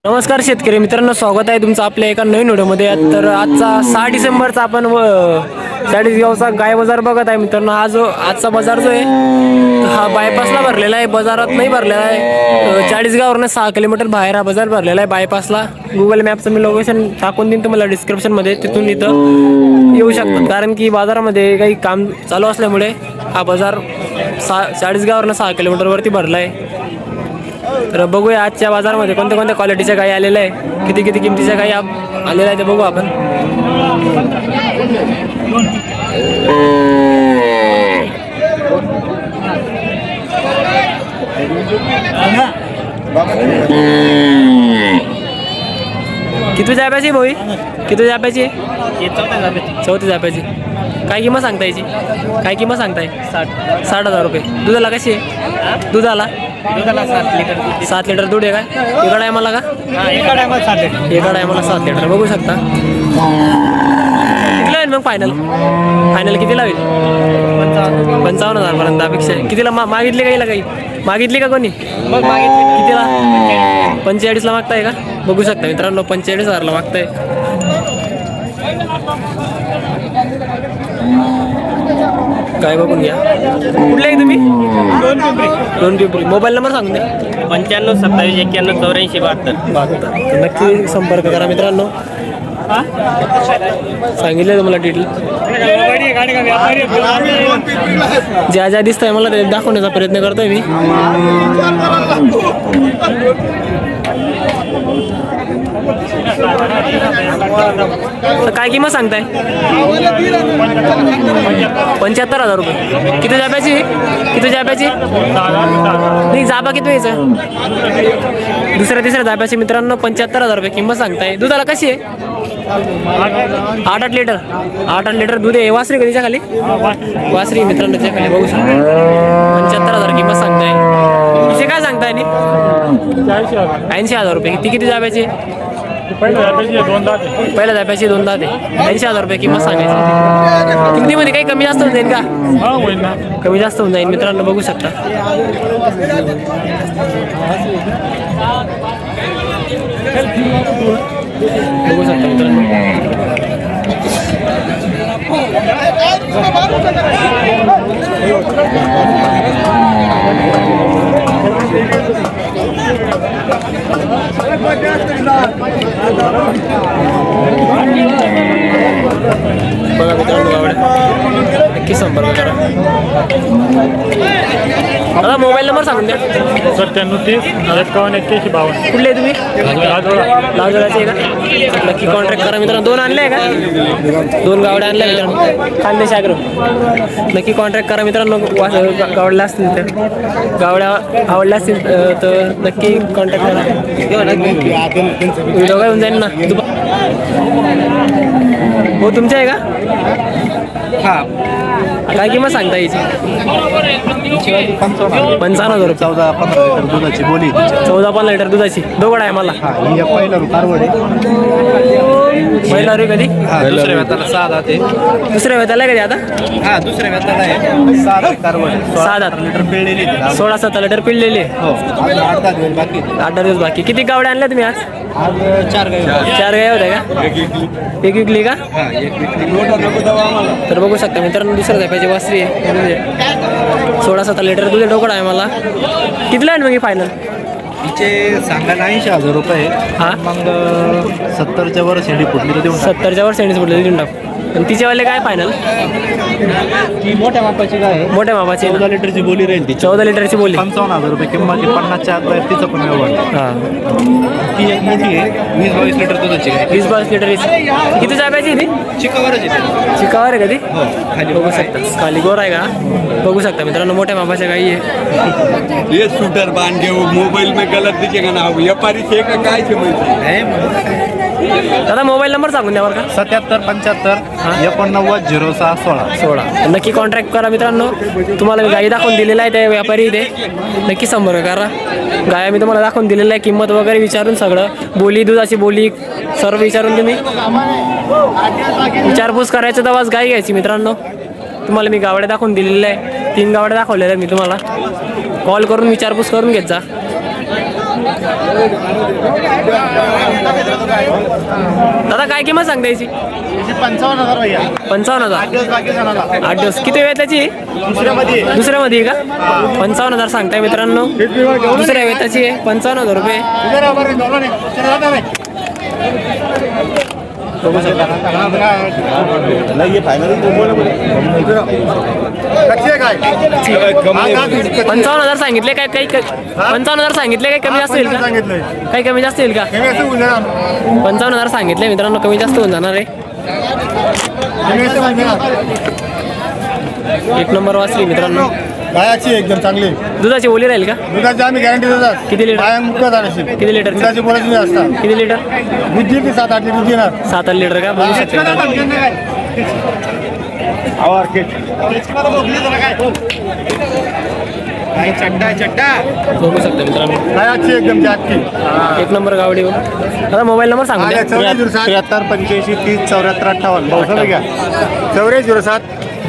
नमस्कार शेतकरी मित्रांनो, स्वागत आहे तुमचं आपल्या एका नवीन व्हिडिओमध्ये. तर आजचा 6 डिसेंबरचा आपण चाळीसगावचा गाय बाजार बघत आहे मित्रांनो. आजचा बाजार जो आहे हा बायपासला भरलेला आहे, बाजारात नाही भरलेला आहे. चाळीसगाववरून 6 किलोमीटर बाहेर हा बाजार भरलेला आहे बायपासला. गुगल मॅपचं मी लोकेशन टाकून देईन तुम्हाला डिस्क्रिप्शनमध्ये, तिथून इथं येऊ शकतात. कारण की बाजारामध्ये काही काम चालू असल्यामुळे हा बाजार चाळीसगाववरून 6 किलोमीटरवरती भरला आहे. तर बघूया आजच्या बाजारामध्ये कोणत्या कोणत्या क्वालिटीच्या गायी आलेल्या आहे, किती किती किमतीच्या गायी आलेल्या आहे ते बघू आपण. किती जाप्याची भाई, किती जाप्याची? 34 जाप्याची. काय किंमत सांगता याची? काय किंमत सांगताय? 60,000 रुपये. दुधाला कशी आहे? दुधाला 7 लिटर दूध आहे काय? एका टायमाला का? एका टायमाला 7 लिटर. बघू शकता. किती लावेल मग फायनल किती लावेल? 55,000 पर्यंत अपेक्षा आहे. कितीला मागितली गाईला? काही मागितली का कोणी? कितीला? 45ला मागताय का? बघू शकता मित्रांनो, 45,000ला मागताय. काय बघून घ्या. कुठले आहे तुम्ही? दोन पिंपरी. मोबाईल नंबर सांगून द्या. 95 27 91 84 72. नक्की संपर्क करा मित्रांनो. सांगितलं तुम्हाला डिटेल. ज्या ज्या दिसत आहे मला ते दाखवण्याचा प्रयत्न करतोय मी. काय किंमत सांगताय? 75,000 रुपये. किती जाब्याची? किती जाब्याची? नाही, जाबा किती व्हायचं? दुसऱ्या तिसऱ्या जाब्याची मित्रांनो 75,000 रुपये किंमत सांगताय. दुधाला कशी आहे? 8 लिटर. 8 लिटर दूध आहे. वासरी कधीच्या खाली? वासरी मित्रांनो त्या खाली बघू शकता. 75,000 किंमत सांगताय. तिचे काय सांगताय? 80,000 रुपये. ती किती जाब्याची? पहिल्या जाब्याची 2 दात आहे. 80,000 रुपये किंमत सांगायची. किमतीमध्ये काही कमी जास्त होऊन जाईल का? कमी जास्त होऊन जाईल मित्रांनो, बघू शकता. बघू शकता मित्रांनो. बघा मित्रांनो, गावड्या नक्की संपर्क करा. दादा मोबाईल नंबर सांगून द्या. 97 30 51 81 52. कुठले आहे तुम्ही? लावजोडाचे आहे का? नक्की कॉन्ट्रॅक्ट करा मित्रांनो. 2 आणले आहे का? 2 गावड्या आणल्या मित्रांनो. खानदेश ॲग्रो. नक्की कॉन्ट्रॅक्ट करा मित्रांनो. गावडल्या असतील तर, गावड्या आवडल्या असतील तर नक्की कॉन्टॅक्ट करा. व्हिडिओ काय होऊन जाईल ना. हो तुमच्या आहे का? हां. काय किंमत सांगता याची? 55,000 रुपये. 14-15 लिटर दुधाची बोली. 14-15 लिटर दुधाची. दोघड आहे मला. पहिला कारवड पहिला रे कधी? दुसऱ्या व्यताला 6 दात आहे. दुसऱ्या वेताला कधी आता? हा, दुसऱ्या व्यताला आहे 6 दात कारवड. 6 दात लिटर पिळलेली. 16-17 लिटर पिळलेली. हो, 8 दिवस बाकी. 8 दिवस बाकी. किती गावड्या आणल्या तुम्ही आज? आज 4 गाई. 4 गाय होत्या का? एक विकली का? हा, एक विकली. तर बघू शकता मित्रांनो, दुसऱ्या जाप्याची वासरी आहे. 16-17 लिटर दूध डोकड आहे मला. कितीला आहे मग फायनल? तिचे सांगायला 80,000 रुपये. हा, मग 70च्या वर शेंडी फुटली तर देऊन 70च्या वर सेंडीस पडले देऊन टाक. आणि तिच्यावाले काय फायनल? ती मोठ्या मापाची गाय आहे. मोठ्या मापाची 14 लिटरची बोली राहील. ती 14 लिटरची बोली. 55,000 रुपये किंमत. 50च्या आत बाहेर तिचं पण व्यवहार. हां, ती एक मोठी आहे 20-22 लिटर दुधाची गाय. 20-22 लिटर. किती जाप्याची ती? चिकावरच येते. चिकावर आहे कधी? हो, खाली बघू शकता. खाली गोर आहे का? बघू शकता मित्रांनो, मोठ्या मापाच्या गाई आहे. ये शूटर बांध के वो मोबाइल में गलत दीजिएगा ना. व्यापारी से का काय से म्हणजे दादा मोबाईल नंबर सांगून द्या बरं का. 77 75 89 06 16. 16. नक्की कॉन्टॅक्ट करा मित्रांनो. तुम्हाला मी गाई दाखवून दिलेला आहे ते व्यापारी इथे. नक्की संपर्क करा. गाया मी तुम्हाला दाखवून दिलेलं आहे. किंमत वगैरे विचारून सगळं, बोली दुधाची बोली सर्व विचारून तुम्ही विचारपूस करायचं तेव्हाच गाई घ्यायची मित्रांनो. तुम्हाला मी गावड्या दाखवून दिलेल्या आहे. 3 गावड्या दाखवलेल्या मी तुम्हाला. कॉल करून विचारपूस करून घेत जा. दादा काय किंमत सांगता याची? 55,000 भैया. 55,000. दिवस बाकी सणाला. 8 दिवस. किती वेळ त्याची? दुसऱ्यामध्ये. दुसऱ्यामध्ये आहे का? 55,000 सांगताय मित्रांनो. दुसऱ्या वेताची आहे 55,000 रुपये. बघू शकता. 55,000 सांगितले काय? काही 55,000 सांगितले काय? कमी जास्त होईल का? काही कमी जास्त होईल का? 55,000 सांगितले मित्रांनो, कमी जास्त होऊन जाणार आहे. एक नंबर वाचली मित्रांनो. गायाची एकदम चांगली. दुधाची ओली राहील का? दुधाची आम्ही गॅरंटी देतात. किती लिटर? बाया मुक्त झाल्याशी. किती लिटर? दुधाची बोलायची नाही असतात. किती लिटर? दूध देते 7-8 लिटर देणार. 7-8 लिटर का? बघू शकता बघू शकता मित्रांनो. गायाची एकदम जास्ती. एक नंबर गावडी. आता मोबाईल नंबर सांगू द्या. 73 85 30 74 58. भाऊ घ्या. 7407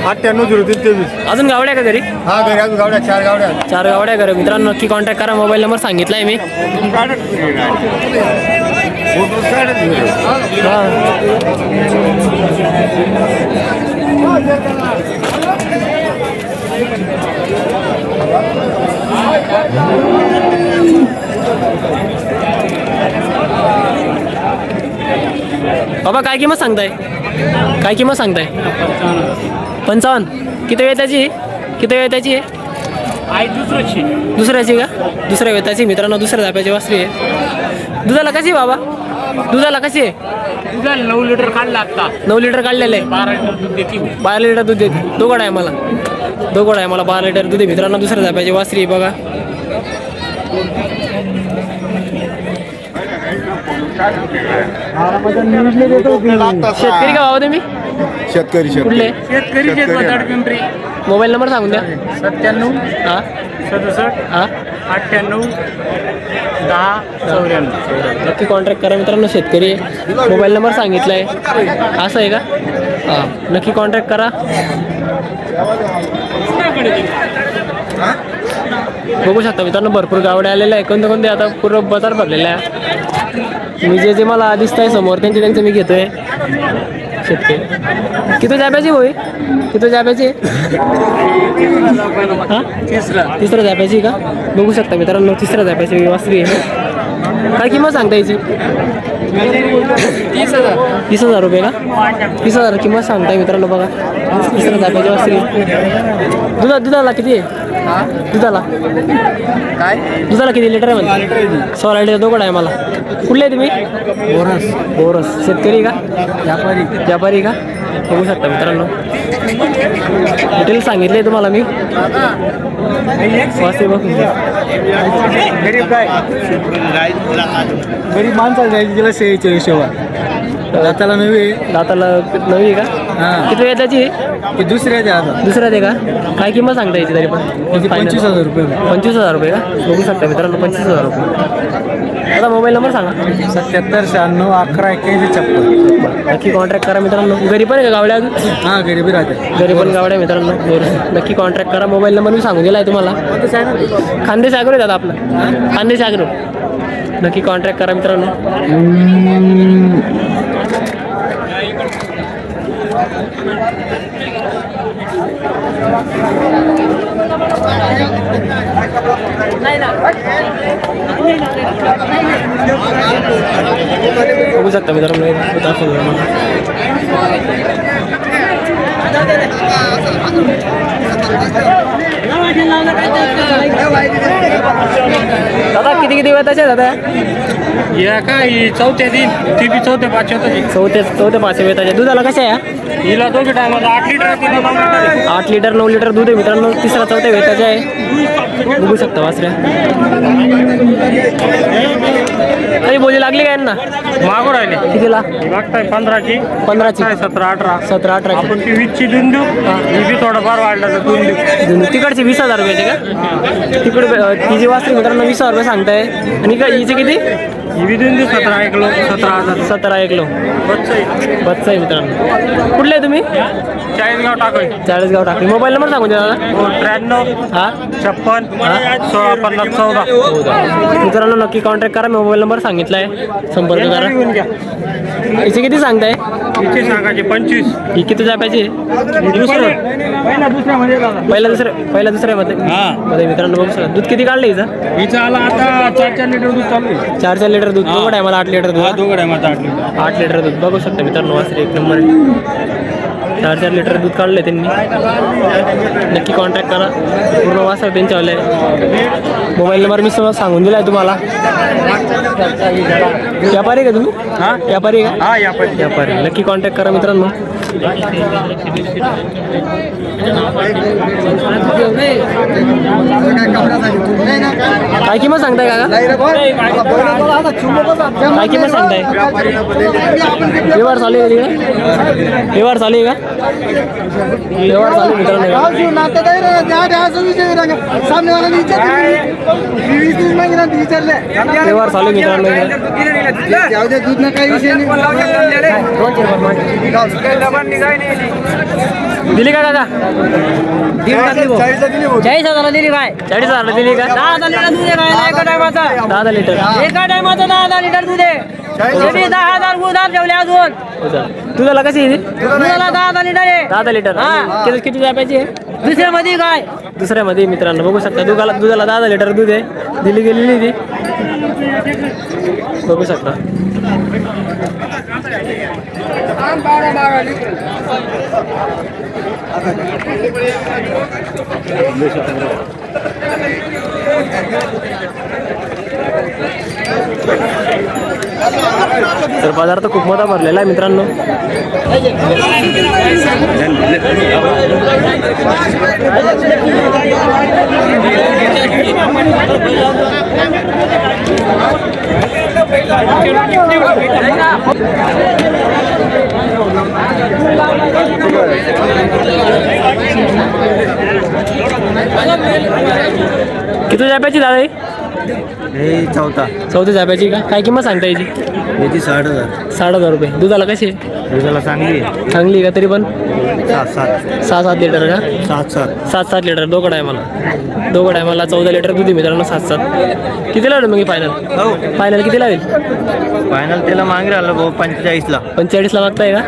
980323. अजून गावड्या का घरी? हा घरी अजून गावड्या 4 गावड्या. 4 गावड्या घरी. मित्रांनो नक्की कॉन्टॅक्ट करा. मोबाईल नंबर सांगितलाय मी. बाबा काय किंमत सांगताय? काय किंमत सांगताय? 55. किती वेळ त्याची? किती वेळ त्याची आहे? दुसऱ्याची का? दुसऱ्या वेताची मित्रांनो. दुसऱ्या धाप्याची वासरी आहे. दुधाला कशी आहे बाबा? दुधाला कशी आहे? 9 लिटर काढला आता. 9 लिटर काढलेलं आहे. 12 लिटर दूध देते. दोघड आहे मला. 12 लिटर दूध आहे मित्रांनो. दुसऱ्या धाप्याची वासरी आहे बघा. शेतकरी का बाबा तुम्ही? शेतकरी कुठले? पिंपरी. मोबाईल नंबर सांगून द्या. 97 हां 67 हां 98 10 94. नक्की कॉन्टॅक्ट करा मित्रांनो. शेतकरी आहे. मोबाईल नंबर सांगितला आहे. असं आहे का? हां नक्की कॉन्टॅक्ट करा. बघू शकता मित्रांनो भरपूर गावड्या आलेल्या आहे. कोणते आता पूर्ण बाजार भरलेला आहे. मी जे मला दिसत आहे समोर त्यांचं मी घेतोय. शेतकरी किती जाब्याची होई? किती जाब्याची? हां तिसऱ्या जाब्याची का? बघू शकता मित्रांनो. तिसऱ्या जाब्याची वासरी आहे. काय किंमत सांगता याची? 30,000 रुपये का? 30,000 किंमत सांगताय मित्रांनो बघा. तिसऱ्या जाब्याची वासरी. दुधाला किती आहे? दुधाला किती लिटर आहे म्हणते? 16 लिटर. दोघड आहे मला. कुठले आहे तुम्ही? बोरस. शेतकरी का? व्यापारी का? बघू शकता मित्रांनो. डिटेल सांगितले तुम्हाला मी. वासरी बघून घ्या. गरीब माणसाला जायची तिला शेळीच्या हिशोबा. दाताला नवी आहे का? किती वेळ त्याची? दुसऱ्या द्या आता. दुसऱ्या आहे का? काय किंमत सांगता याची तरी पण? 25,000 रुपये. 25,000 रुपये का? बघू शकता मित्रांनो. 25,000 रुपये. आता मोबाईल नंबर सांगा. 77 96 11 81 56. नक्की कॉन्टॅक्ट करा मित्रांनो. घरी पण आहे का गावड्या अजून? हा गरीबी राहते. घरी पण गावड्या मित्रांनो. नक्की कॉन्टॅक्ट करा. मोबाईल नंबर मी सांगून दिला आहे तुम्हाला. खानदेश ॲग्रो आहे दादा आपलं. खानदेश ॲग्रो. नक्की कॉन्टॅक्ट करा मित्रांनो. बघू शकता मित्रांनो. दादा किती वेताचे दादा? या काय चौथ्या दिन ती बी चौथ्या चौथ्या 5 वेताचे. दुधाला कशा आहे? हिला दोघे टायमाला 8 लिटर 8 लिटर 9 लिटर दूध आहे मित्रांनो. तिसरा 4थ्या वेताचे आहे. बघू शकता वासऱ्या. काही बोली लागली काय यांना? मागो राहिले. कितीला मागताय 15ची 15ची 17 18 17 18 आपण ती 20ची देऊन देऊ. ही बी थोडंफार वाढला तर देऊन देऊ. तिकडचे 20,000 रुपयाचे का? तिकडे तिची वासरी मित्रांनो 20,000 रुपये सांगताय. आणि का हिचे किती? ही बी देऊन देऊ 17 किलो 17,000. 17 किलो. बच्चा आहे मित्रांनो. कुठले आहे तुम्ही? चाळीसगाव टाकळी. चाळीसगाव टाकळी. मोबाईल नंबर सांगून द्या दादा. 93 हा 56 16 50 14. मित्रांनो नक्की कॉन्टॅक्ट करा. मोबाईल नंबर सांगितलाय, संपर्क करा. हिचे किती सांगताय? इथे सांगायचे 25. ही किती जाप्याची? पहिल्या दुसऱ्यामध्ये मध्ये मित्रांनो बघू शकता. दूध किती काढलं हिचं? हिचं आला आता 4 लिटर दूध चालू आहे. 4 लिटर दूध. दोघड आहे मला 8 लिटर दूध. दोघड आहे माझा 8 लिटर. 8 लिटर दूध बघू शकता मित्रांनो. वासरी एक नंबर आहे. 4 लिटर दूध काढले त्यांनी. नक्की कॉन्टॅक्ट करा. पूर्ण वासर त्यांच्यावाले. मोबाईल नंबर मी सांगून दिलाय तुम्हाला. व्यापारी का तुम्ही? हा व्यापारी का? हा या पण व्यापारी. नक्की कॉन्टॅक्ट करा मित्रांनो. काय किंमत सांगताय काका? काय किंमत सांगताय? व्यवहार चालू आहे का? व्यवहार चालू आहे का? व्यवहार चालू आहे मित्रांनो. व्यवहार चालू आहे मित्रांनो. दिली का काका? 40,000 दिली काय? 40,000 दिली का? 10 लिटर दूध आहे काय एका टायमाचा. 10 लिटर. एका टायमाचा 10 लिटर दूध आहे. 10,000 गुदार ठेवले अजून. दुधाला कशी आहे? दुधाला 10 लिटर आहे. 10 लिटर. हा. किती जाप्याची आहे? दुसऱ्यामध्ये काय? दुसऱ्यामध्ये मित्रांनो बघू शकता. दुधाला 10 लिटर दूध आहे. दिली गेलेली ती बघू शकता. तर बाजार तर खूप मोठा भरलेला आहे मित्रांनो. किती जाप्याची दादा ही? चौथ्या जाप्याची का? काय किंमत सांगता याची? याची 60,000. 60,000 रुपये. दुधाला कशी आहे? दुधाला चांगली आहे. चांगली का? तरी पण 7 6-7 लिटर का? 7 लिटर. दोघड आहे मला 14 लिटर दूध आहे मित्रांनो. 7 किती लावलं मग फायनल? फायनल किती लावेल? फायनल त्याला मागे राहिलं भाऊ 45ला. 45ला मागताय का?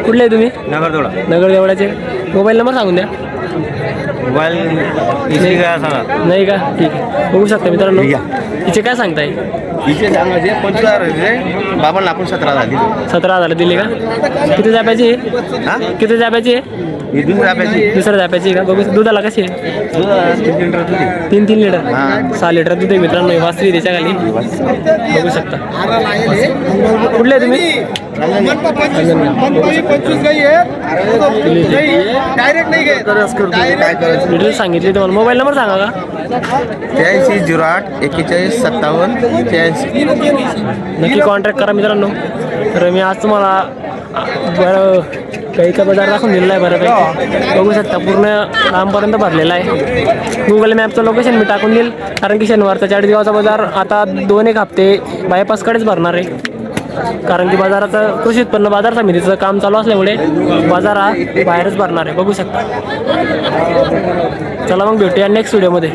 कुठले आहे तुम्ही? नगरदोडा. नगर देवळाचे. मोबाईल नंबर सांगून द्या. मोबाईल इथे काय सांगा. नाही का? ठीक आहे. बघू शकता मित्रांनो. तिचे काय सांगताय? इथे सांगायचे 25,000 बाबांना आपण 17,000 दिले. 17,000 दिली का? किती जाप्याची आहे? हा किती जाप्याची आहे? ही दुसऱ्या पैसे दुसऱ्या जाप्याची का? बघू दुधाला कशी आहे? 3 लिटर. 6 लिटर दूध आहे मित्रांनो. वासरी त्याच्या खाली बघू शकता. कुठले आहे तुम्ही? डिटेल सांगितली तुम्हाला. मोबाईल नंबर सांगा का? 83 08 41 57 83. नक्की कॉन्टॅक्ट करा मित्रांनो. तर मी आज तुम्हाला बरं गाईचा बाजार दाखवून दिलेला आहे बऱ्यापैकी. बघू शकता पूर्ण लांबपर्यंत भरलेला आहे. गुगल मॅपचं लोकेशन मी टाकून देईल. कारण की शनिवारचा 40 बाजार आता 2-1 हप्ते बायपासकडेच भरणार आहे. कारण की बाजाराचं कृषी उत्पन्न बाजार समितीचं काम चालू असल्यामुळे बाजार हा बाहेरच भरणार आहे. बघू शकता. चला मग भेटूया नेक्स्ट व्हिडिओमध्ये.